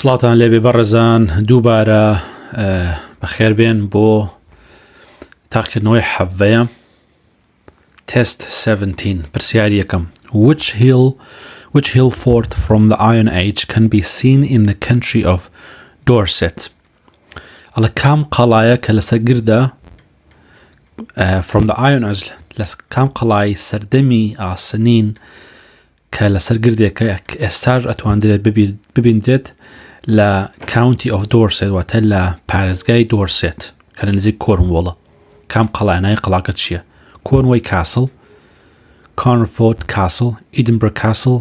سڵاتان لێبێ بەڕێزان دووبارە بەخێربێن بۆ تاقیکردنەوەی حەڤەیە تست 17 پرسیاری یەکەم which hill fort from the Iron Age can be seen in the country of Dorset ئەڵە کام قەڵایە کە لەسەر گردە from the Iron Age کام قەڵای سەردەمی ئاسنین کە لەسەر گردێکە ئێستاش ئەتوانرێت ببیندرێت لە county of Dorset واتە لە پارێزگای دۆرسێت کە لە نزیک کۆرنوۆڵە کام قەڵایەنای قەڵاکە چییە؟ کۆرنوەی کاسل کارنفۆرد کاسل ئیدنبرە کاسل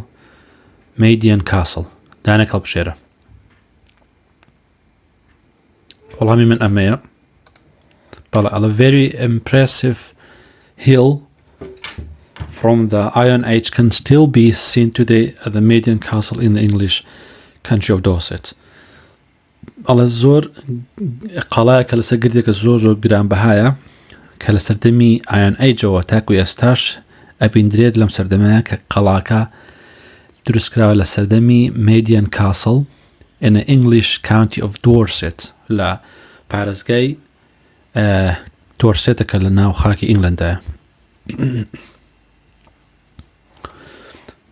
مەیدیەن کاسل دانێک هەڵبژێرە وەڵامی من ئەمەیە بەڵێ ئەڵە very impressive hill from the Iron Age can still be seen today at the Median Castle in the English country of Dorset. ئەڵە زۆر قەڵایە کە لەسەر گردێکە زۆر گرانبەهایە کە لە سەردەمی Iron Age-ەوە تاکو ئێستاش ئەبیندرێت لەم سەردەمەیە کە قەڵاکە دروستکراوە لە سەردەمی Median Castle in the English county of Dorset لە پارێزگای دۆرسێتە کە لە ناو خاکی ئینگلەندایە.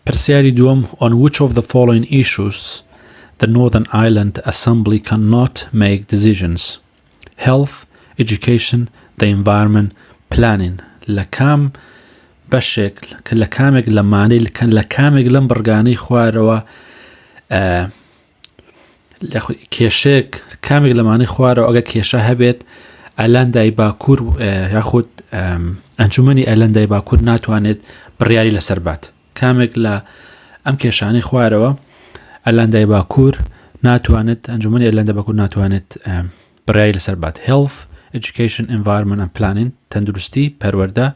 پرسیاری دووەم on which of the following issues the Northern Ireland Assembly cannot make decisions: health, education, the environment, planning. لە کام بەشێک کە لە کامێک لەمانەی لە کامێک لەم بڕگانەی خوارەوە کێشەیەک کامێک لەمانەی خوارەوە ئەگە کێشە هەبێت ئەلەندای باکوور یاخود ئەنجومەنی ئەلەندای باکوور ناتوانێت بڕیاری لەسەر بات کامێک لە ئەم کێشانەی خوارەوە ئەلەندای باکوور ناتوانێت ئەنجومەنی ئەلەندای باکوور ناتوانێت بڕیاری لەسەر بات health, education, environment and planning تەندروستی پەروەردە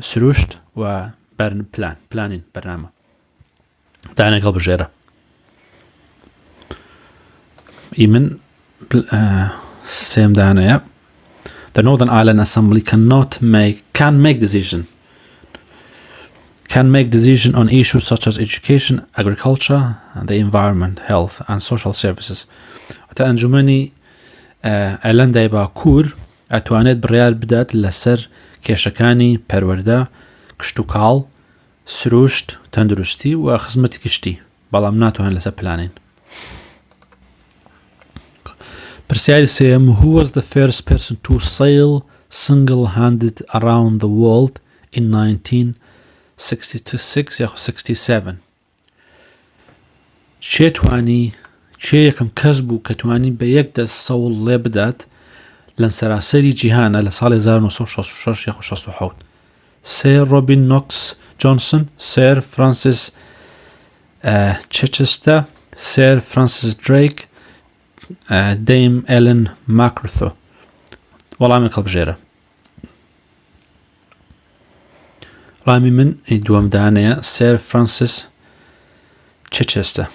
سروشت و planning بەرنامە دانێک هەڵبژێرە ئیمن سێم دانەیە The Northern Ireland Assembly can make decision on issues such as education, agriculture, and the environment, health, and social services. وەتە ئەنجومەنی ئەلەندای باکوور ئەتوانێت بڕیار بدات لەسەر کێشەکانی پەروەردە کشتوکاڵ سروشت تەندروستی و خزمەتی گشتی بەڵام ناتوانێت لەسەر پلانین. پرسیاری سێم who was the first person to sail single-handed around the world in 1966 یا 67 چێ یەکەم کەس بوو کە توانی بە یەک دەست سەوڵ لێ بدات لەم سەراسەری جیهانە لە ساڵی 1966 یا 67 سێر ڕۆبین نۆکس جۆنسن سێر فرانسیس چێچستە سێر فرانسیس دریک دەیم ئێلن ماکرثۆ وەڵامی هەڵبژێرە وەڵامی من دووەم دانەیە سێر فرانسیس چێچستە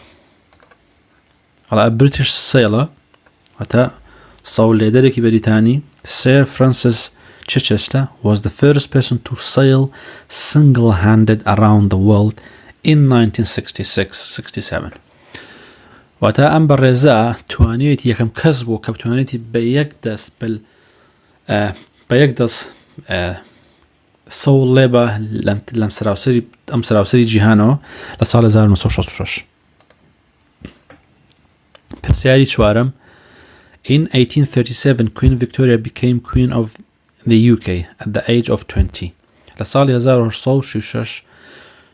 ئەڵە بریتیش سێڵە واتە سەوڵ لێدەرێکی بەریتانی سێر فرانسیس چێچستە was the first person to sail single-handed around the world in 1966-67 واتە ئەم بەڕێزە توانێت یەکەم کەس بوو کە بتوانێتی بە یەک دەست سەوڵ لێبە لەم سەراوسەری جیهانەوە لە ساڵی 1966 پرسیاری چوارەم In 1837 Queen Victoria became Queen of the UK at the age of 20 لە ساڵی 1966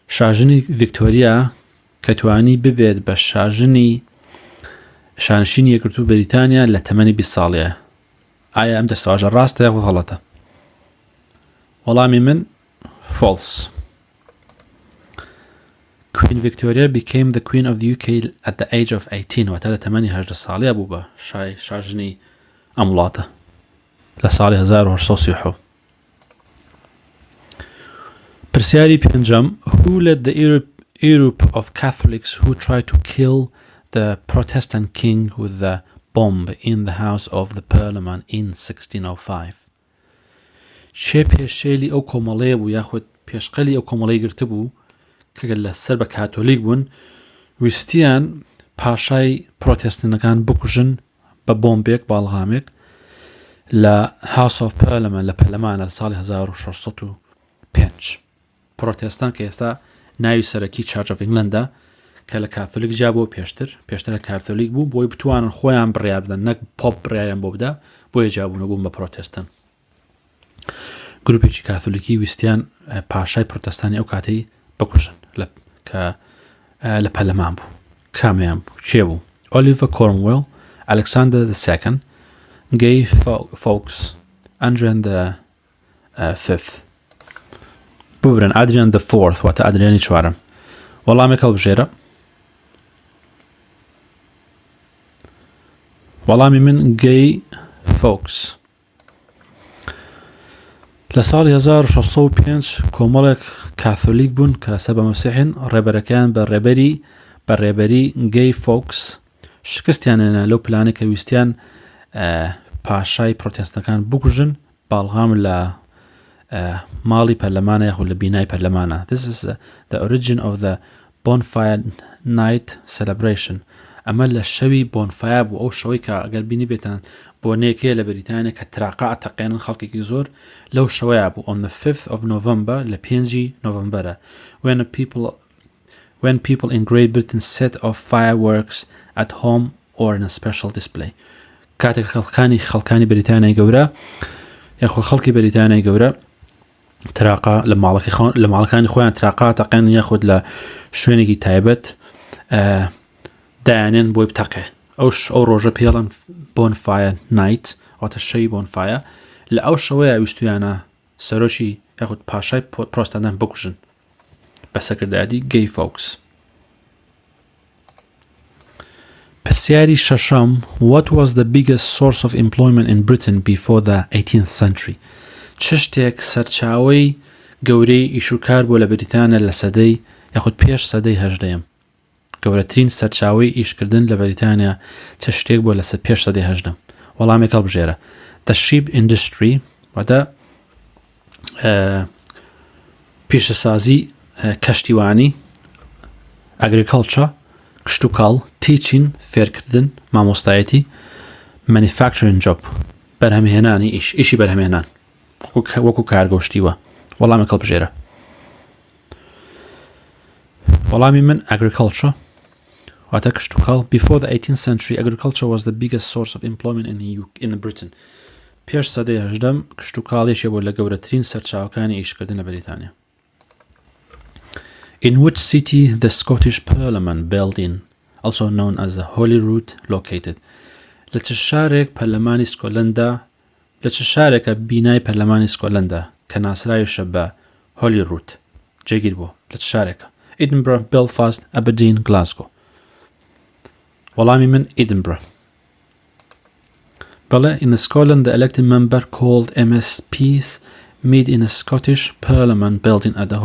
شاژنی ڤیکتۆریا کە توانی ببێت بە شانشینی یەکگرتووی بەریتانیا لە تەمەنی 20 ساڵیە ئایا ئەم دەستەواژە ڕاستە یاخۆ غەڵەتە؟ وەڵامی من false. Queen Victoria became the Queen of the UK at the age of 18 واتە لە تەمەنی 18 ساڵیە بوو بە شاژنی ئەم وڵاتە لە ساڵی 1937 پرسیاری پێنجەم Who led the Europe of Catholics who tried to kill the Protestant king with the bomb in the House of the Parliament in 1605 چێ پێشێلی ئەو کۆمەڵەیە بوو یاخود پێشقەلی ئەو کۆمەڵەی گرتبوو کە لە سەر بە کاتۆلیک بوون ویستیان پاشای پرۆتێستنەکان بکوژن بە بۆمبێک باڵغامێک لە House of Parliament لە پەرلەمانە لە ساڵی 1605 پرۆتێستان کە ئێستا ناوی سەرەکی چارچ ئۆف ئینگلەندە کە لە کاتۆلیک جا بۆ پێشتر لە کاتۆلیک بوو بۆی بتوانن خۆیان بڕیار بدەن نەک پۆپ بڕیاریان بۆ بدا بۆیە جابوونە بوون بە پرۆتێستان گروپێکی کاتۆلیکی ویستیان پاشای پرۆتێستانی ئەو کاتەی بکوژن کە لە پەرلەمان بوو کامیان بوو چێ بوو ئۆلیڤە کۆرنوێل ئەلەکساندەر II گەی فۆکس ئەندریان V ببرن ئادریان IV واتە ئادریانی چوارم وەڵامێک هەڵبژێرە وەڵامی من گەی فۆکس لە ساڵی 1605 کۆمەڵێک کاتۆلیک بوون کە سەبە مەسیحین ڕێبەرەکەیان بە ڕێبەری گەی فۆکس شکستیانێنە لەو پلانێک کە ویستیان پاشای پرۆتێستەکان بکوژن باڵغام لە ماڵی پەرلەمانە یاخود لە بینای پەرلەمانە. This is the origin of the bonfire night celebration. ئەمە لە شەوی بۆنفایا بوو ئەو شەوەی کە ئەگەر بینی بێتان بۆنەیەکەیە لە بەریتانیا کە تراقا ئەتەقێنن خەڵکێکی زۆر لەو شەوەیە بوو on the 5th of November لە 5 نۆڤەمبەرە when people in Great Britain set off fireworks at home or in a special display. کاتێک خەڵکانی بەریتانیای گەورە یاخۆ خەڵکی بەریتانیای گەورە تراقا لە ماڵەکانی خۆیان تراقا تەقێنن یاخود لە شوێنێکی تایبەت دایانێن بۆی بتەقێ ئەو ڕۆژە پێڵن بۆنفایر نایت واتە شەوی بۆنفایە لە ئەو شەوەیە ویستویانە سەرۆکی یاخود پاشای پرۆتێستان بکوژن بە سەرکردایەتی گەی فۆکس. پرسیاری شەشەم What was the biggest source of employment in Britain before the 18th century? چ شتێک سەرچاوەی گەورەی ئیشوکار بۆ لە بەریتانیا لە سەدەی یاخود پێش سەدەی هەژدەیەم گەورەترین سەرچاوەی ئیشکردن لە بەریتانیا چ شتێک بۆ لە پێش سەدەی هەژدەم وەڵامێک هەڵبژێرە The sheep industry واتە پیشەسازی کەشتیوانی agriculture کشتوکاڵ teaching فێرکردن مامۆستایەتی manufacturing job بەرهەمهێنانی ئیشی بەرهەمهێنان وەکو کارگۆشتیوە وەڵامێک هەڵبژێرە وەڵامی من agriculture واتە کشتوکاڵ Before the 18th century agriculture was the biggest source of employment in Britain. پێش سەدەی هەژدەم کشتوکاڵێکی بۆ لە گەورەترین سەرچاوەکانی ئیشکردن لە بەریتانیا. In which city the Scottish Parliament building also known as the Holyrood located? لە چ شارێک پەرلەمانی سکۆتلەندا لە چ شارێکە بینای پەرلەمانی سکۆتلەندا کە ناسراویشە بە هۆلیروود جێگیر بوو لە چ شارێکە Edinburgh, Belfast, Aberdeen, Glasgow. وەڵامی من Edinburgh. بەڵێ in Scotland the elected member called MSPs meet in a Scottish Parliament building at the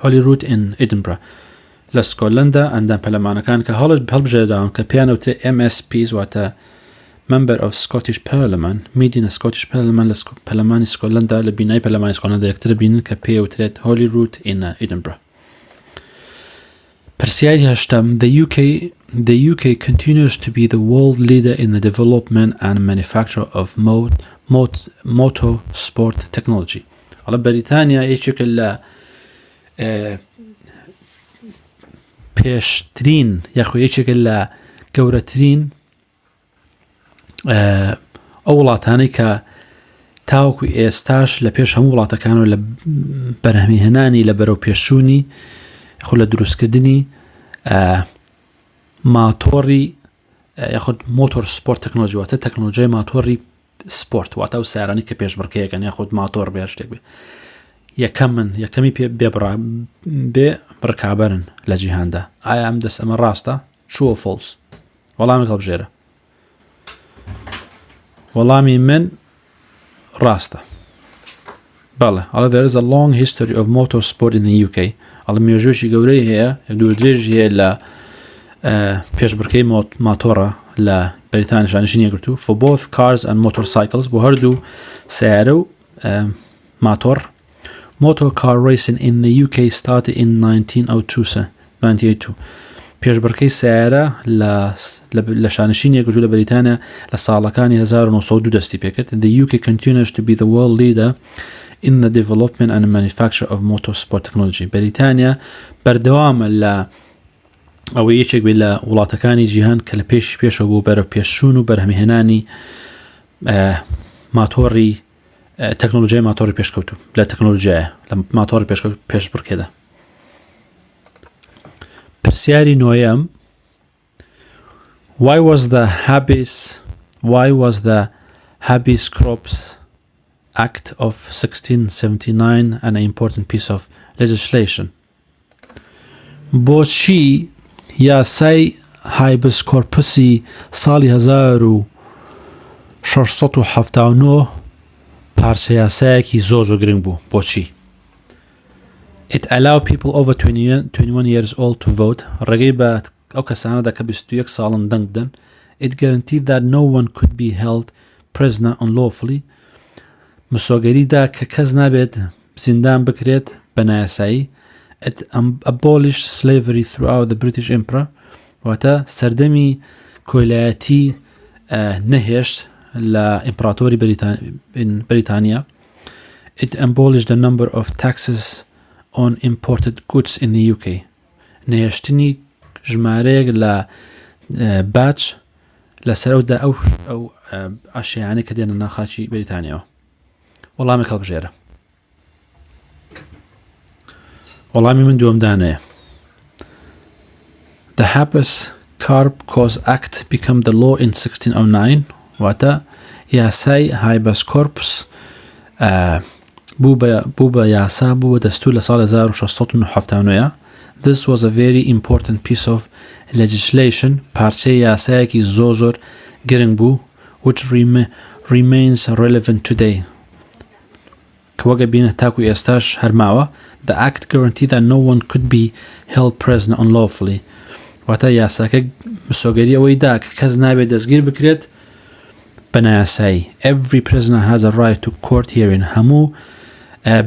Holyrood in Edinburgh. لە سکۆتلەندا ئەندام پەرلەمانەکان کە هەڵبژێرداون کە پێیان وترێ MSPs واتە member of Scottish Parliament meet in a Scottish Parliament لە پەرلەمانی سکۆتلەندا لە بینای پەرلەمانی سکۆتلەندا یەکتر بینن کە پێی وترێت Holyrood in Edinburgh. پرسیاری هەشتم The UK continues to be the world leader in the development and manufacture of motorsport technology. ئەڵە بەریتانیا یەکێکە لە پێشترین یاخۆ یەکێکە لە گەورەترین ئەو وڵاتانەی کە تاوەکو ئێستاش لە پێش هەموو وڵاتەکانەوە لە بەرهەمهێنانی لە بەرەو پێشوونی خۆ لە دروستکردنی ماتۆڕی یاخود مۆتۆر سپۆرت تەکنۆلۆژی واتە تەکنۆلۆژیای ماتۆڕی سپۆرت واتە ئەو سیارانی کە پێشبڕکەیەکەن یاخود ماتۆڕ بێ شتێک بێ یەکەمی پێ بێ بڕکابەرن لە جیهاندا ئایا ئەم دەست ئەمە ڕاستە چووە فۆڵس وەڵامێک هەڵبژێرە وەڵامی من ڕاستە بەڵێ ئەڵە there is a long history of motorsport in the UK ئەڵە مێژوێکی گەورەی هەیە دوور درێژی هەیە لە پێشبڕکەی ماتۆڕە لە بەریتانیا شانشینی یەکگرتوو for both cars and motorcycles بۆ هەردوو سیارە و ماتۆڕ Motor car racing in the UK started in 1902. پێشبڕکەی سیارە لە شانشین یەکگرتووە لە بەریتانیا لە ساڵەکانی 1992 دەستی پێکرد. The UK continues to be the world leader in the development and manufacture of motorsport technology. بەریتانیا بەردەوامە لە ئەوە یەکێک بێت لە وڵاتەکانی جیهان کە لە پێشەوە بوو بەرە پێشچوون و بەرهەمهێنانی ماتۆڕی تەکنۆلۆژیای ماتۆڕی پێشکەوتوو لە تەکنۆلۆژیایە لە ماتۆڕی پێشبڕکێدا. پرسیاری نۆیەم Why was the Habeas Corpus Act of 1679 an important piece of legislation? بۆچی یاسای هایبس کۆرپسی ساڵی 1679 پارچە یاسایەکی زۆر گرنگ بوو؟ بۆچی؟ It allowed people over 21 years old to vote. ڕێگەی بە ئەو کەسانەدا کە 21 ساڵن دەنگ بدەن. It guaranteed that no one could be held prisoner unlawfully. مسۆگەریدا کە کەس نابێت زیندان بکرێت بە نایاسایی. It abolished slavery throughout the British Empire. واتە سەردەمی کۆیلایەتی نەهێشت لە ئیمپراتۆری بەریتانیا. It abolished a number of taxes on imported goods in the UK. نهێشتنی ژمارەیەک لە باج لەسەرەوەدا ئەو ئاشیانەی کە دێنە ناخاچی بەریتانیەوە. وەڵامی هەڵبژێرە. وەڵامی من دووەمدانەیە. The Habeas Corpus Act became the law in 1609. واتە یاسای هایبس کۆرپس بوو بە یاسا بوو دەستوور لە ساڵ 1679. This was a very important piece of legislation. پارچەی یاسایەکی زۆر گرنگ بوو which remains relevant today. کە وەگە بینە تاکو ئێستاش هەرماوە. The act guaranteed that no one could be held prisoner unlawfully. واتە یاساکە مسۆگەری ئەوەی دا کە کەس نابێت دەستگیر بکرێت بە نایاسایی. Every prisoner has a right to court hearing. هەموو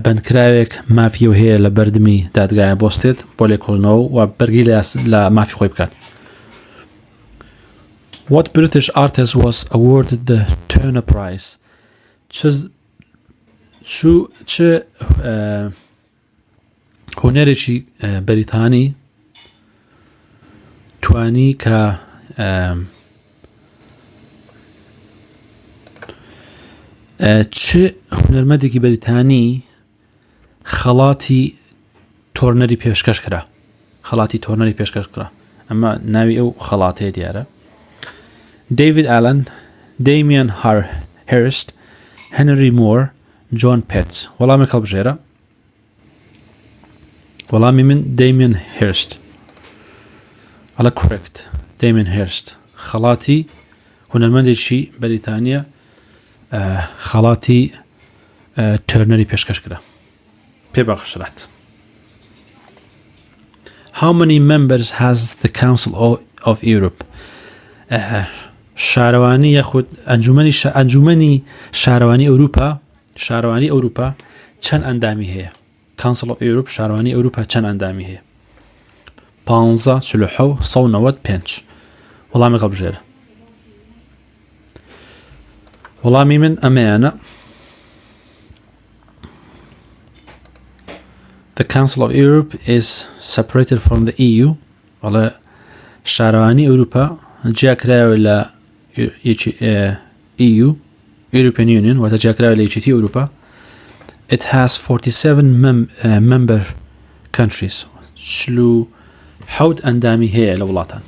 بەندکراوێک مافیەوە هەیە لە بەردەمی دادگایە بۆستێت بۆ لێکۆڵنەوە و بەرگی لە مافی خۆی بکات. What British artist was awarded the Turner Prize? چ هۆنەرێکی بەریتانی توانی کە چ هونەرمەندێکی بەریتانی خەڵاتی تۆرنەری پێشکەش کرا؟ خەڵاتی تۆرنەری پێشکەش کرا. ئەمە ناوی ئەو خەڵاتەیە دیارە. David Allen, Damien Hirst, Henry Moore, John Petts. وەڵامی هەڵبژێرە. وەڵامی من Damien Hirst. ئەڵە correct. Damien Hirst. خەڵاتی هونەرمەندێکی بەریتانیا خەڵاتی تۆرنەری پێشکەش کرا. پێبەخشرات. How many members has the Council of Europe? شارەوانی یاخود ئەنجومەنی شارەوانی ئەوروپا چەند ئەندامی هەیە؟ Council of Europe شارەوانی ئەوروپا چەند ئەندامی هەیە؟ 15 47 195. وەڵامی هەڵبژێرە. وەڵامی من ئەمەیانە. The Council of Europe is separated from the EU. وەڵا شارەوانی ئەوروپا جیاکرایەوە لە EU European Union واتە جیاکرایەوە لە یەکێتی ئەوروپا. It has 47 member countries. 47 ئەندامی هەیە لە وڵاتان.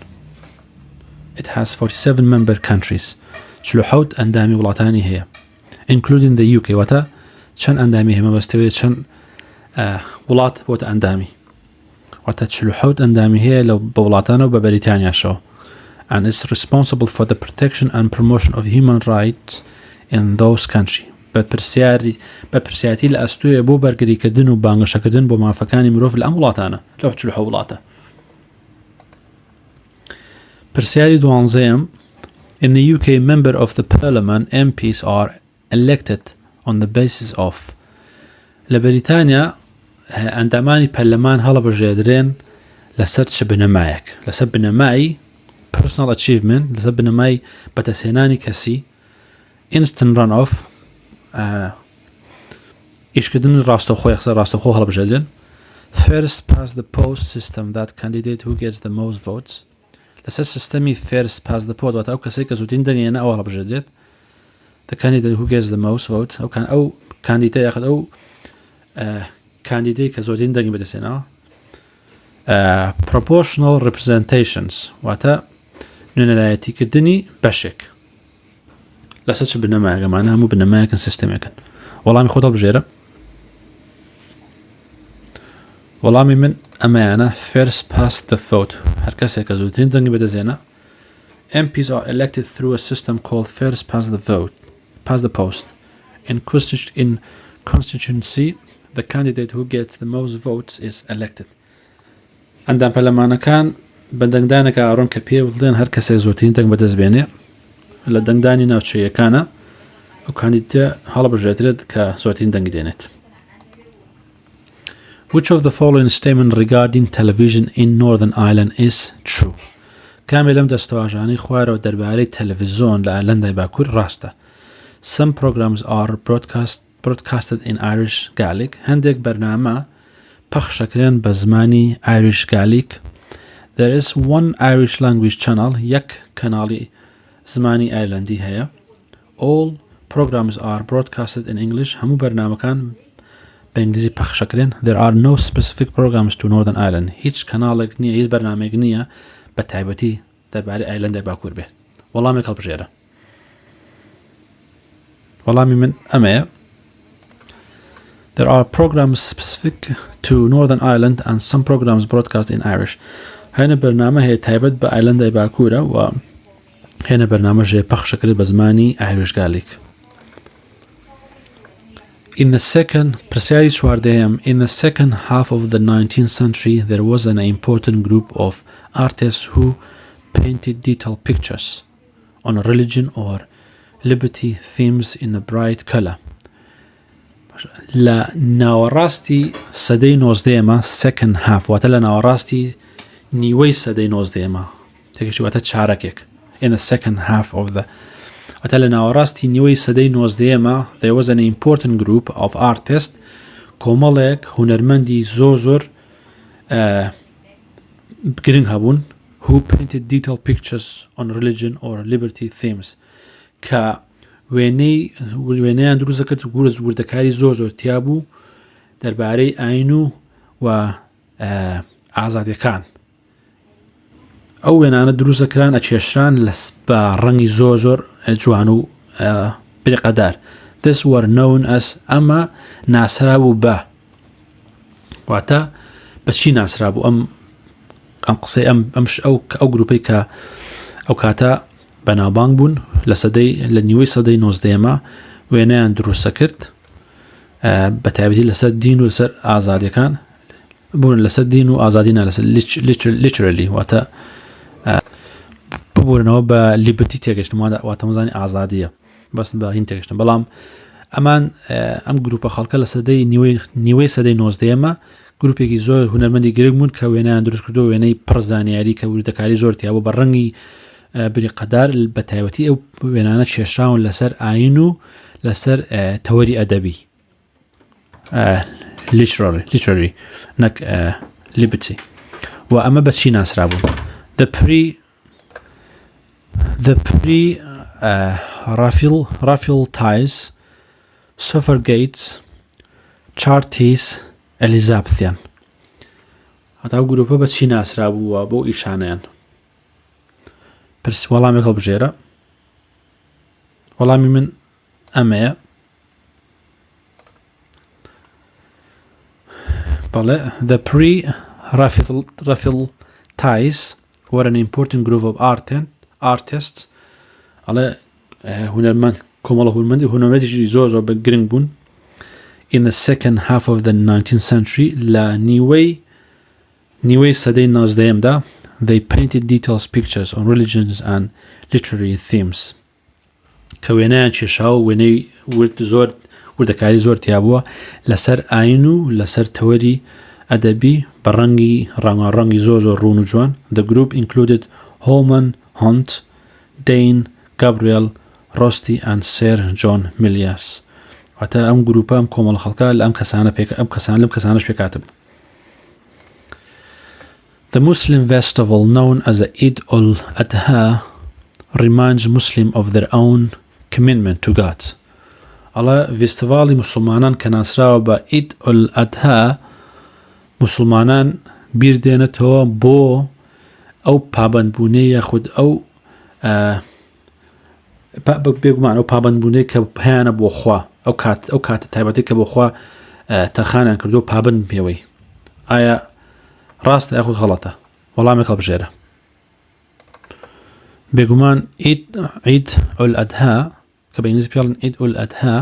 It has 47 member countries. 47 ئەندامی وڵاتانی هەیە. Including the UK. واتە چەند ئەندامی هەیە مەبەستەوەیە چەند وڵات بۆتە ئەندامی. واتە 47 ئەندامی هەیە لە وڵاتانەوە بە بەریتانیاشەوە. And is responsible for the protection and promotion of human rights in those countries. بە پرسیاتی لە ئەستوێ بۆ بەرگریکردن و بانگەشەکردن بۆ مافەکانی مرۆڤ لە ئەم وڵاتانە لەو 47 وڵاتە. پرسیاری دوانزەیەم. In the UK, member of the parliament MPs are elected on the basis of. لە بەریتانیا ئەندامانی پەرلەمان هەڵەبژێدرێن لەسەر چ بنەمایەک لەسەر بنەمایی personal achievement لەسەر بنەمای بەدەستهێنانی کەسی instant run off ئیشکردن ڕاستەوخۆی قسە ڕاستەوخۆ هەڵبژێردن first past the post system that candidate who gets the most votes لەسەر سیستەمی first past the post واتە ئەو کەسێک کە زووترین دەنگێنە ئەوە هەڵبژێردێت the candidate who gets the most votes ئەو کاندیدە یاخود ئەو کاندیدەی کە زۆرترین دەنگی بەدەستێنەوە proportional representations واتە نوێنەرایەتیکردنی بەشێک لەسەر چ بنەمایەکەمانە هەموو بنەمایەکن سیستەمێکن وەڵامی خۆت هەڵبژێرە وەڵامی من ئەمەیانە first past the vote هەر کەسێک کە زووترین دەنگی بەدەستێنە MPs are elected through a system called first past the post in constituency the candidate who gets the most votes is elected ئەندام پەرلەمانەکان بە دەنگدانێکە ئاڕۆن کە پێ بڵێن هەر کەسێک زۆرترین دەنگ بەدەستبێنێ لە دەنگدانی ناوچەیەکانە ئەو کاندیدە هەڵبژێردرێت کە زۆرترین دەنگی دێنێت Which of the following statement regarding television in Northern Ireland is true? کامێ لەم دەستەواژانەی خوارەوە دەربارەی تەلەڤیزۆن لە ئایلەندای باکوور ڕاستە Some programs are broadcasted in Irish Gaelic هەندێک بەرنامە پەخشەکرێن بە زمانی Irish Gaelic There is one Irish language channel یەک کەناڵی زمانی ئایرلەندی هەیە All programs are broadcasted in English هەموو بەرنامەکان بە ئینگلیزی پەخشەکرێن There are no specific programs to Northern Ireland هیچ کەناڵێک نییە هیچ بەرنامێک نییە بە تایبەتی دەربارەی ئایرلەندای باکوور بێت وەڵامێک هەڵبژێرە وەڵامی من ئەمەیە There are programs specific to Northern Ireland and some programs broadcast in Irish. هەنە بەرنامە هەیە تایبەت بە ئایلەندای باکوورە و هەنە بەرنامەژێ پەخشەکرێت بە زمانی Irish Gaelic. In the second half of the 19th century, there was an important group of artists who painted detailed pictures on religion or liberty themes in a bright color. لە ناوەڕاستی سەدەی نۆزدەیەمە second half واتە لە ناوەڕاستی نیوەی سەدەی نۆزدەیەمە تێکشی واتە چارەکێک in the second half of the واتە لە ناوەڕاستی نیوەی سەدەی نۆزدەیەمە there was an important group of artists کۆمەڵێک هونەرمەندی زۆر گرنگ هەبوون who painted detailed pictures on religion or liberty themes کە وێنەیان دروست دەکرد وردەکاری زۆر تیا بوو دەربارەی ئاین و ئازادیەکان ئەو وێنانە دروست دەکران ئەچێشران بە ڕەنگی زۆر جوان و بێقەدار This were known as ئەمە ناسرا بوو بە واتە بەچی ناسرا بوو ئەم قسەی ئەو گروپەی کە ئەو کاتە بەناوبانگ بوون لە نیوەی سەدەی نۆزدەیەمە وێنەیان دروستە کرد بە تایبەتی لەسەر دین و لەسەر ئازادیەکان بوون لەسەر دین و ئازادینا لەسەر literally واتە ببوورنەوە بە لیبرتی تێگەشتن واتە مزانی ئازادیە بەس بە هین تێگەشتن بەڵام ئەمان ئەم گروپە خەڵکە لە سەدەی نیوەی سەدەی نۆزدەیەمە گروپێکی زۆر هونەرمەندی گرنگ بوون کە وێنەیان دروست کردو وێنەی پڕزانیاری کە وردەکاری زۆر تیا بوو بە ڕەنگی بریقەدار بە تایبەتی ئەو وێنانە کێشراون لەسەر ئاین و لەسەر تەوەری ئەدەبی literary نەک liberty و ئەمە بەچی ناسرا بوو the pre-Raphael ties suffragettes Chartists Elizabethan هەتا ئەو گروپە بەچی ناسرا بووە بۆ ئیشانیان وەڵامێک هەڵبژێرە وەڵامی من ئەمەیە بەڵێ the pre-Raphael ties were an important group of artists ئەڵێ هونەرمەند کۆمەڵە هونەرمەندێکی زۆر بە گرنگ بوون in the second half of the 19th century لە نیوەی سەدەی نۆزدەیەمدا They painted detailed pictures on religions and literary themes. کە وێنەیان کێشا و وێنەی وردەکاری زۆر تیا بووە لەسەر ئاین و لەسەر تەوەری ئەدەبی بەڕەنگی ڕەنگاڕەنگی زۆر ڕوون و جوان. The group included Holman Hunt, Dane, Gabriel, Rusty and Sir John Milliers. واتە ئەم گروپە ئەم کۆمەڵ خەڵکە لە ئەم کەسانەش پێکاتب. The Muslim festival known as the Eid al-Adha reminds Muslims of their own commitment to God. ئەڵە فێستیڤاڵی موسڵمانان کە ناسراوە بە Eid al-Adha موسڵمانان بیر دێنێتەوە بۆ ئەو پابەندبوونەی یاخود ئەو بێگومان ئەو پابەندبوونەی کە پێیانە بۆ خوا ئەو کاتە تایبەتی کە بۆ خوا تەرخانیان کردو پابەند پێوەی. ئایا ڕاستە یاخود غەڵەتە؟ وەڵامێک هەڵبژێرە. بێگومان عید ئەل-ئەدها کە بە ئینگلیزی پێڵن عید ئەل-ئەدها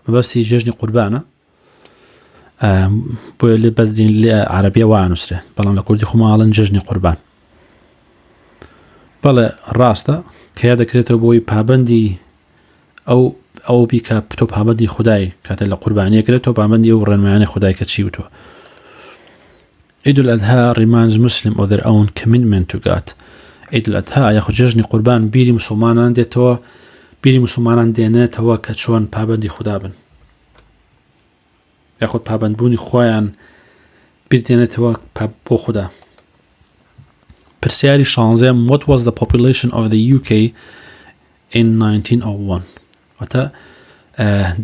مەبەستی جێژنی قوربانە، بۆیە لێ بەزدین لێ عەرەبیە وا نووسرێ، بەڵام لە کوردی خۆماڵن جێژنی قوربان. بەڵێ ڕاستە کە یا دەکرێتەوە بۆی پابەندی ئەو بیکە تۆ پابەندی خودای کاتە لە قوربانیە کرێتەوە پابەندی ئەو ڕێنمایانی خودای کە چی وتووە. عید ئەل-ئەدها reminds Muslims of their own commitment to God. عید ئەل-ئەدها یاخود جێژنی قوربان بیری موسڵمانان دێتەوە، بیری موسڵمانان دێنێتەوە کە چۆن پابەندی خوددا بن یاخود پابەندبوونی خۆیان بیر دێنێتەوە بۆ خوددا. پرسیاری 16 What was the population of the UK in 1901؟ واتە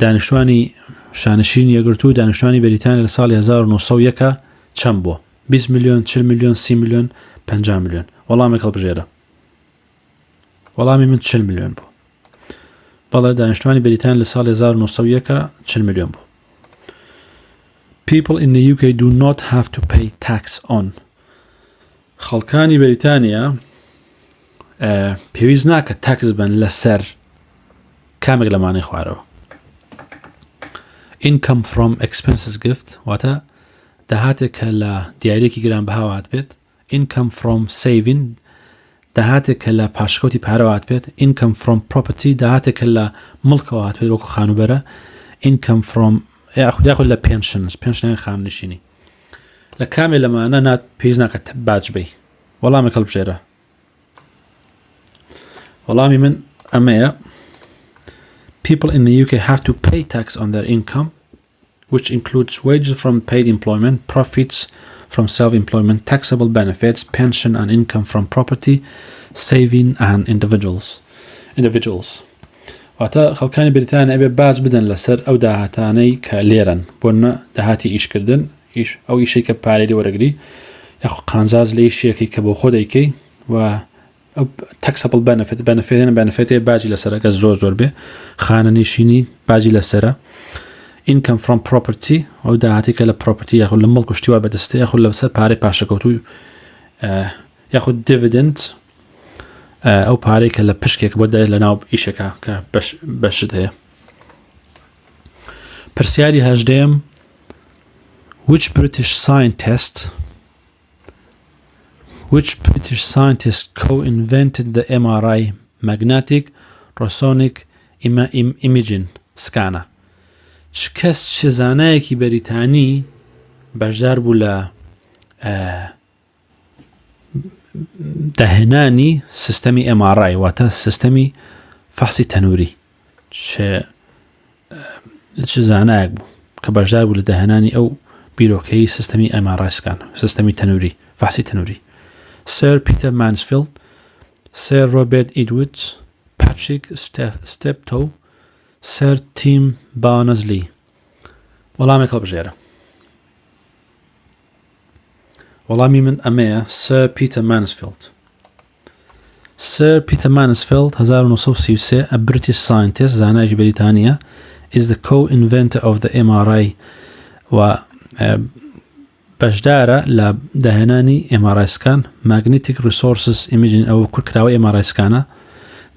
دانیشتوانی شانشینی یەکگرتوو و دانیشتوانی بەریتانیا لە ساڵی 1901 چەند بووە؟ 20 میلیۆن، 40 میلیۆن، 30 میلیۆن، 50 میلیۆن. وەڵامێک هەڵبژێرە. وەڵامی من 40 میلیۆن بوو. بەڵێ دانیشتوانی بەریتانیا لە ساڵی 1901 40 میلیۆن بوو. People in the UK do not have to pay tax on. خەڵکانی بەریتانیا پێویست ناکە تاکس بن لەسەر کامێک لەمانەی خوارەوە. Income from expenses gift واتە دەهاتێک کە لە دیارێکی گرانبەها هات بێت. Income from saving دەهاتێک کە لە پاشکەوتی پارەوە هات بێت. Income from property دەهاتێک کە لە مڵکەوە هات بێت وەکو خانوبەرە. Income from یاخود لە پێنشنیان خاننشینی. لە کامێ لەمانە پێویست ناکە باج بی. وەڵامێک هەڵبژێرە. وەڵامی من ئەمەیە. People in the UK have to pay tax on their income, which includes wages from paid employment, profits from self-employment, taxable benefits, pension and income from property, saving and individuals. واتە خەڵکانی بریتانیا ئەبێ باج بدەن لەسەر ئەو داهاتانەی کە لێرن بۆنە داهاتی ئیشکردن ئەو ئیشەی کە پارەی لێ وەرەگری یاخود قانزاز لە ئیشێکی کە بۆ خۆ دەیکەی و ئەو taxable benefit باجی لەسەرە کە زۆر بێ. خانەنشینی باجی لەسەرە. income from property ئەو داهاتی کە لە property یاخود لە مڵک و شتیوا بەدەستێ یاخود لەسەر پارەی پاشەکەوتوو یاخود dividend ئەو پارەی کە لە پشکێک بۆ دای لە ناو ئیشەکە کە بەشت هەیە. پرسیاری 18 Which British scientist co-invented the MRI magnetic resonic imaging scanner؟ چ کەس چ زانایەکی بەریتانی بەشدار بوو لە دەهێنانی سیستەمی MRI واتە سیستەمی فحسی تەنووری. چ زانایەک بوو کە بەشدار بوو لە دەهێنانی ئەو بیرۆکەی سیستەمی MRI سکان سیستەمی تەنووری فحسی تەنووری؟ Sir Peter Mansfield, Sir Robert Edwards, Patrick Steptoe, Sir Tim Berners-Lee. وەڵامێک هەڵبژێرە. وەڵامی من ئەمەیە Sir Peter Mansfield. Sir Peter Mansfield 1933 a British scientist زانایکی بەریتانیا is the co-inventor of the MRI و بەشدارە لە داهێنانی MRI scan magnetic resources imaging ئەو کورکراوەی MRI scanە.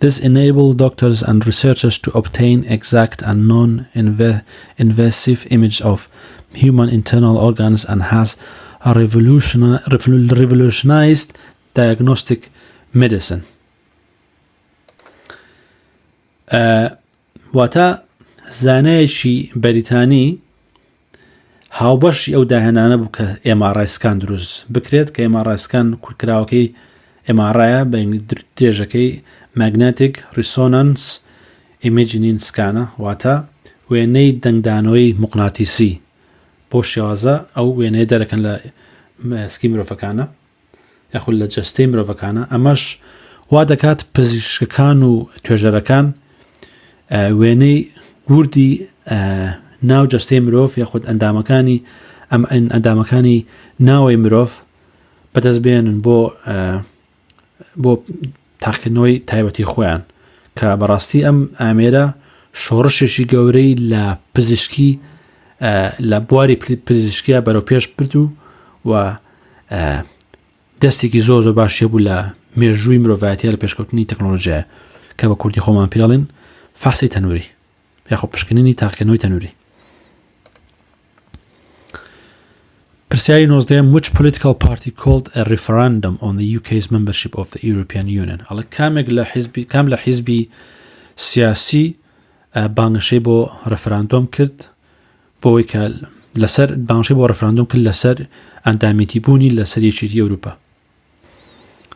This enabled doctors and researchers to obtain exact and non-invasive image of human internal organs and has revolutionized diagnostic medicine. واتە زانایەکی بەریتانی هاوبەشی ئەو داهێنانە بوو کە MRI سکان دروست بکرێت کە MRI سکان کورتکراوەکەی MRI بە درێژەکەی Magnetic Resonance Imaging سکانە واتە وێنەی دەنگدانەوەی موقناتیسی بۆ شێوازە ئەو وێنەیە دەرەکەن لە سکی مرۆڤەکانە یاخود لە جەستەی مرۆڤەکانە ئەمەش وا دەکات پزیشکەکان و توێژەرەکان وێنەی گوردی ناو جەستەی مرۆڤ یاخود ئەندامەکانی ناوەی مرۆڤ بەدەست بێنن بۆ تاقیکردنەوەی تایبەتی خۆیان کە بەڕاستی ئەم ئامێرە شۆڕشێکی گەورەی لە پزیشکی لە بواری پزیشکیە بەرەو پێش بردو و دەستێکی زۆر باشیە بوو لە مێژووی مرۆڤایەتیە لە پێشکەوتنی تەکنۆلۆژیایە کە بە کوردی خۆمان پێڵێن فحسی تەنووری یاخۆ پشکنینی تاقیکردنەوەی تەنووری. پرسیاری 19 which political party called a referendum on the UK's membership of the European Union ئەڵێ کام لە حیزبی سیاسی بانگشەی بۆ ڕەفەراندۆم کرد بۆەوەی کە لەسەر بانگشەی بۆ ڕەفەراندۆم کرد لەسەر ئەندامێتیبوونی لەسەر یەکێتی ئەوروپا.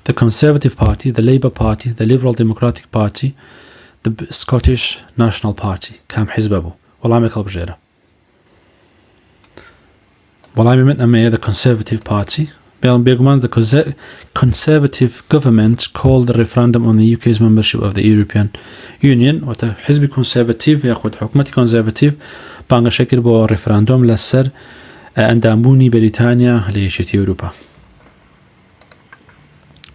The Conservative Party, the Labour Party, the Liberal Democratic Party, the Scottish National Party. کام حیزبە بوو وەڵامێک هەڵبژێرە. وەڵامی من ئەمەیە the Conservative Party. بێگومان the Conservative government called the referendum on the UK's membership of the European Union واتە حیزبی کنسێڤەتیڤ یاخود حکومەتی کنسێڤەتیڤ بانگەشەی کرد بۆ ڕێفەراندۆم لەسەر ئەندامبوونی بەریتانیا لە یەکێتی ئەوروپا.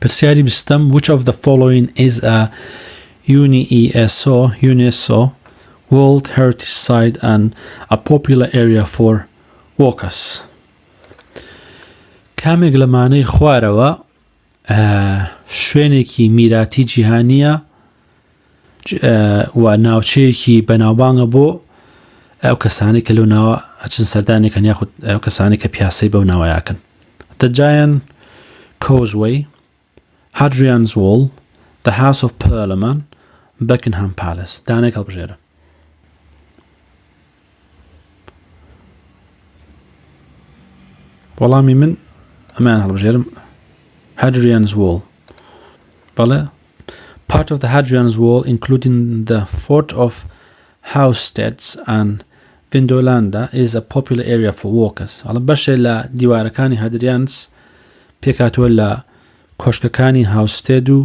پرسیاری 20 which of the following is a UNESCO World Heritage Site and a popular area for walkers. کامێک لە مانەی خوارەوە شوێنێکی میراتی جیهانیە و ناوچەیەکی بەناوبانگە بۆ ئەو کەسانی کە لەو ناوە ئەچن سەردانێکن یاخود ئەو کەسانی کە پیاسەی بەو ناوەیەکەن. The Giant Causeway, Hadrian's Wall, the House of Parliament, Buckingham Palace. دانێک هەڵبژێرە. وەڵامی من ئەمان هەڵبژێرم Hadrian's Wall. بەڵێ part of the Hadrian's Wall including the fort of Housesteads and Vindolanda is a popular area for walkers. ئەڵێ بەشێ لە دیوارەکانی هەدریانس پێکاتوە لە کۆشکەکانی هاوستێد و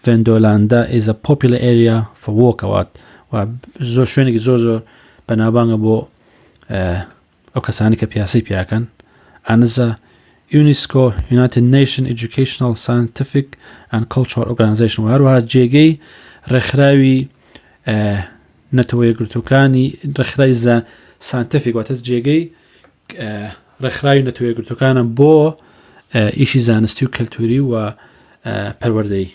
ڤێندۆلاندا is a popular area for walkers و زۆر شوێنێکی زۆر بەناوبانگە بۆ ئەو کەسانی کە پیاسی پیاکەن. and is a UNESCO United Nations Educational Scientific and Cultural Organization و هەروەها جێگەی ڕێکخراوی نەتەوە یەکگرتووەکانی ڕێکخراوی ساینتیفیک واتە جێگەی ڕێکخراوی نەتەوە یەکگرتووەکانە بۆ ئیشی زانستی و کەلتوری و پەروەردەیی.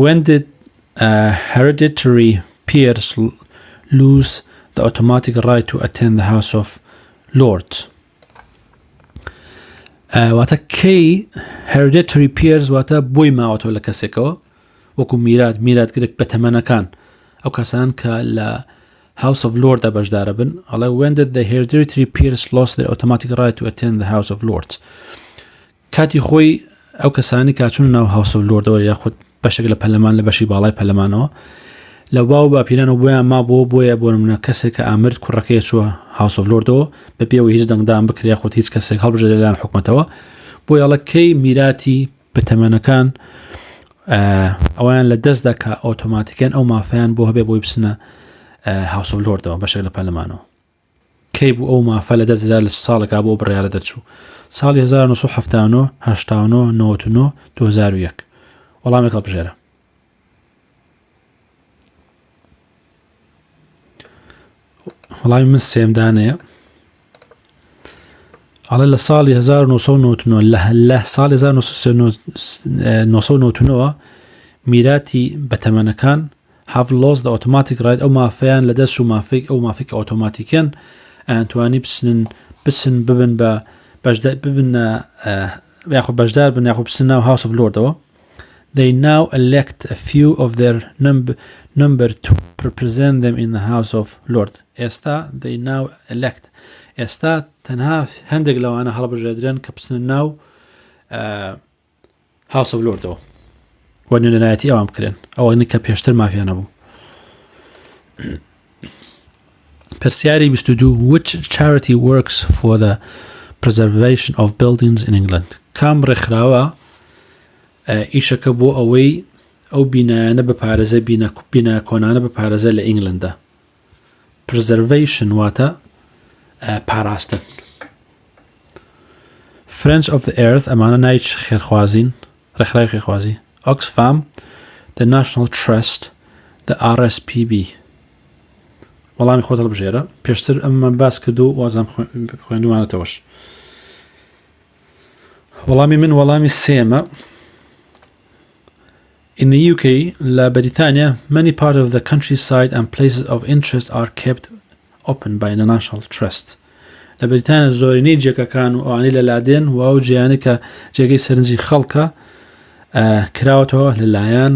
When did hereditary peers lose the automatic right to attend the House of Lords? واتە کەی hereditary peers واتە بۆی ماوەتەوە لە کەسێکەوە وەکو میراتگرێک بە تەمەنەکان ئەو کەسان کە لە House of Lords بەشدارە بن. ئەڵێ when did the hereditary peers lost their automatic right to attend the House of Lords? کاتی خۆی ئەو کەسانی کاچون ناو House of Lords یاخود بەشێک لە پەرلەمان لە بەشی باڵای پەرلەمانەوە لە باو باپیرانەوە بۆیان ما بۆیە بۆ نمونە کەسێک کە ئامرد کوڕەکەی چووە House of Lords بە پێوە هیچ دەنگدان بکرێ یاخود هیچ کەسێک هەڵبژێ لەلایەن حکومەتەوە بۆی ئەڵێ کەی میراتی بەتەمەنەکان ئەویان لە دەستدا کە ئۆتۆماتیکەن ئەو مافەیان بۆ هەبێ بۆی بچنە House of Lords بەشێک لە پەرلەمانەوە. کەی بوو ئەو مافە لە دەستدا لە ساڵێکا بۆ بڕیارە دەرچوو ساڵی 1979 89 99 2001. وەڵامێک هەڵبژێرە. وەڵامی من سێمدانەیە ئەڵێ لە ساڵی 1999 لە ساڵی 1999 میراتی بەتەمەنەکان have lost the automatic right ئەو مافەیان لە دەست و ئەو مافێک ئۆتۆماتیکەن ئەتوانی بچن ببن بە بەشدار بن یاخود بەشدار بن یاخود بچن ناو House of Lords they now elect a few of their number to represent them in the House of Lords. ئێستا they now elect. ئێستا تەنها هەندێک لەوانە هەڵبژێردرێن کە بچنە ناو House of Lordsەوە وە نوێنەرایەتی ئەوان بکرێن ئەوەی کە پێشتر مافیان نەبوو. پرسیاری 22 which charity works for the preservation of buildings in England. کام ڕێکخراوە ئیشەکە بۆ ئەوەی ئەو بینایانە بپارێزە بینە کۆنانە بپارێزە لە ئینگلندا. preservation واتە پاراستن. Friends of the Earth ئەمانە نایچ خێرخوازین ڕێکخراوی خێرخوازی. Oxfam, the National Trust, the RSPB. وەڵامی خۆت هەڵبژێرە پێشتر ئەمە باس کردو و وازام خوێندومانەتەوەش. وەڵامی من وەڵامی سێمە. In the UK, La Britania, many parts of the countryside and places of interest are kept open by the National Trust. La Britania زۆرینەی جێگەکان و ئەوانەی لە لادێن و ئەو جیانە کە جێگەی سەرنجی خەڵکە کراوەتەوە لەلایەن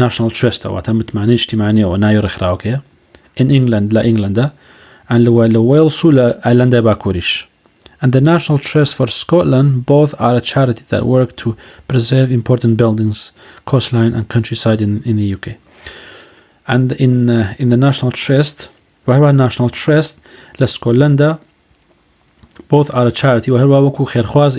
National Trust واتە متمانەی اجتیماعیەوە ناوی ڕێکخراوەکەیە. In England لە ئینگلندا and لە وێلس و لە ئایلەندای باکووریش. And the National Trust for Scotland both are a charity that work to preserve important buildings, coastline and countryside in the UK. And in the National Trust, وهروها National Trust لسكوتلندا both are a charity وهروها وەکو خێرخواز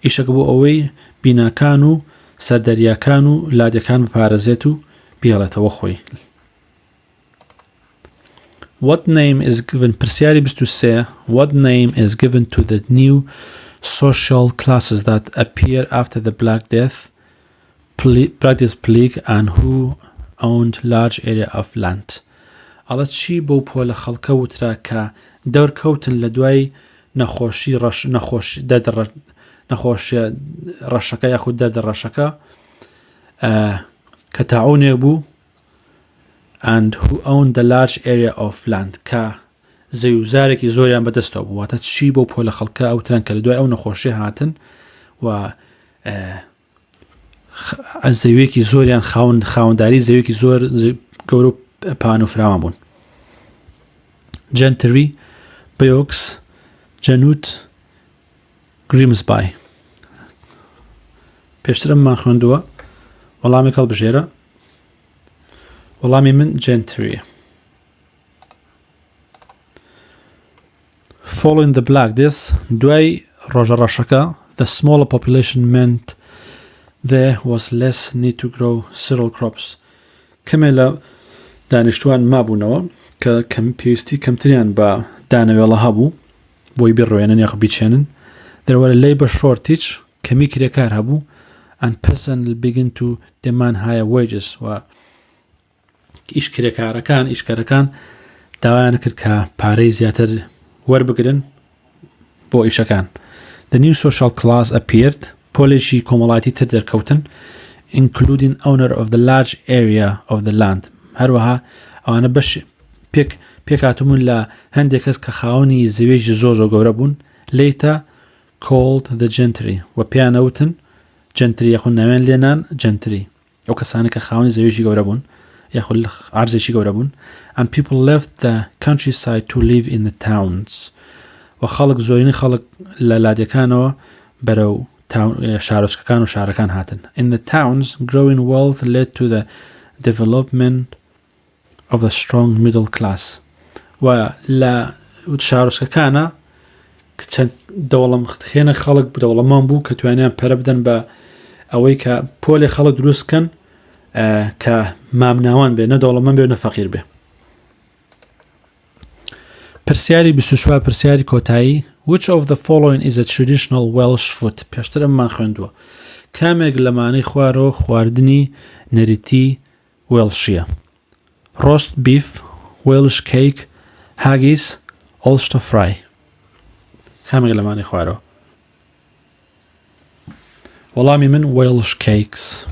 ئیشەکە بۆ ئەوەی بیناکان و سەردەریاکان و لادەکان بپارێزێت و بێڵێتەوە خۆی. What name is given پرسیاری 23 What name is given to the new social classes that appear after the Black Death plague and who owned large area of land. ئەڵە چی بۆ پۆلە خەڵکە وترا کە دەورکەوتن لە دوای نەخۆشی ڕەشەکە یاخود دەردە ڕەشەکە کە تاعونێک بوو and who owned the large area of land کە زەویوزارێکی زۆریان بەدەستەوە بوو. واتە چی بۆ پۆلە خەڵکە ئەوتران کە لە دوای ئەو نەخۆشی هاتن و زەویەکی زۆریان خاوەنداری زەویەکی زۆر گەورە و پان و فراوان بوون. Gentry, Beox, Janut, Grimsby. پێشترممان خوێندووە وەڵامی هەڵبژێرە. وەڵامی من Gentry. Following the Black Death, دوای ڕۆژە ڕەشەکە, the smaller population meant there was less need to grow cereal crops. کەمێ لە دانیشتوان مابوونەوە کە پێویستی کەمتریان بە دانەوێڵە هەبوو بۆی بڕوێنن یاخ بیچێنن. There were a labor shortage کەمی کرێکار هەبوو and peasants began to demand higher wages و ئیشکارەکان داوایان کرد کە پارەی زیاتر وەربگرن بۆ ئیشەکان. The new social class appeared پۆلێکی کۆمەڵایەتی تر دەرکەوتن including owner of the large area of the land. هەروەها ئەوانە بەش پێکاتمون لە هەندێک کەس کە خاوەنی زەویێکی زۆر گەورە بوون later called the gentry و پێیان ئەوتن gentry یاخود ناوێن لێنان gentry ئەو کەسانی کە خاوەنی زەویێکی گەورە بوون یاخود عەرزێکی گەورە بوون and people left the countryside to live in the towns و خەڵک زۆرینی خەڵک لە لادەکانەوە بەرەو شارۆچکەکان و شارەکان هاتن. In the towns, growing wealth led to the development of a strong middle class. و لە شارۆچکەکانە خێنە خەڵک دەوڵەمەند بوو کە توانیان پەرە بدەن بە ئەوەی کە پۆلێ خەڵک دروستکەن کە مامناوان بێ، نە دەوڵەمەند بێ و نە فەقیر بێ. پرسیاری 24 پرسیاری کۆتایی Which of the following is a traditional Welsh food? پێشترمان خوێندووە. کامێک لەمانەی خوارەوە خواردنی نەریتی وێڵشیە. Roast beef, Welsh cake, haggis, Ulster fry. کامێک لەمانەی خوارەوە. وەڵامی من Welsh cakes.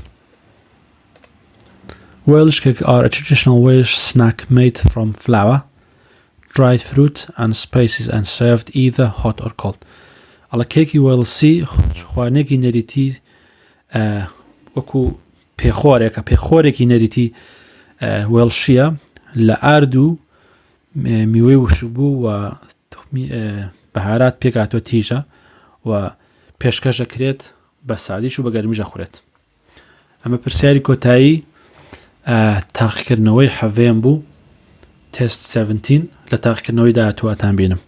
Welsh cakes are a traditional Welsh snack made from flour, dried fruit and spices and served either hot or cold. على كيكي ويلسي خواردنێکی نەریتی وەکو پێخۆرێکە پێخۆرێکی نەریتی وێڵشیە لە ئارد و میوەی وشبوو و بەهارات پێکاتۆ تیژە و پێشکەش دەکرێت بە سادیش و بە گەرمیژە خورێت. ئەمە پرسیاری کۆتایی تاقیکردنەوەی حەڤەیەم بوو تست 17 لە تاقیکردنەوەی داهاتوواتان بینم.